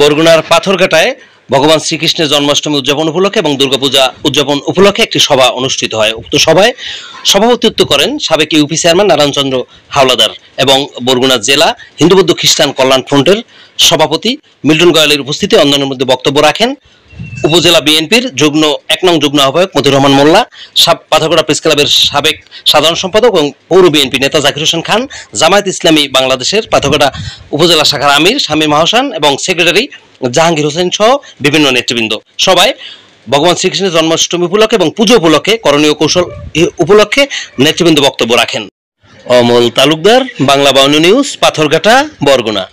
বরগুনার পাথরঘাটায় ভগবান শ্রীকৃষ্ণের জন্মাষ্টমী উদযাপন উপলক্ষে এবং দুর্গাপূজা উদযাপন উপলক্ষে একটি সভা অনুষ্ঠিত হয়। উক্ত সভায় সভাপতিত্ব করেন সাবেক ইউপি চেয়ারম্যান নারায়ণচন্দ্র হাওলাদার এবং বরগুনা জেলা হিন্দু বৌদ্ধ খ্রিস্টান কল্যাণ ফ্রন্টের সভাপতি মিল্টন গোয়ালের উপস্থিতি অন্যান্যের মধ্যে বক্তব্য রাখেন উপজেলা বিএনপির এক নং যুগ্ম আহ্বায়ক মতিউর রহমান মোল্লা, পাথরঘাটা প্রেস ক্লাবের সাবেক সাধারণ সম্পাদক এবং পৌর বিএনপি নেতা জাকির হোসেন খান, জামায়াত ইসলামী বাংলাদেশের পাথরঘাটা উপজেলা শাখার আমির শামীম আহসান এবং সেক্রেটারি জাহাঙ্গীর হোসেন সহ বিভিন্ন নেতৃবৃন্দ। সবাই ভগবান শ্রীকৃষ্ণের জন্মাষ্টমী উপলক্ষে এবং পুজো উপলক্ষে করণীয় কৌশল উপলক্ষে নেতৃবৃন্দ বক্তব্য রাখেন। Amal Talukdar, Bangla bound news, Patharghata, Barguna.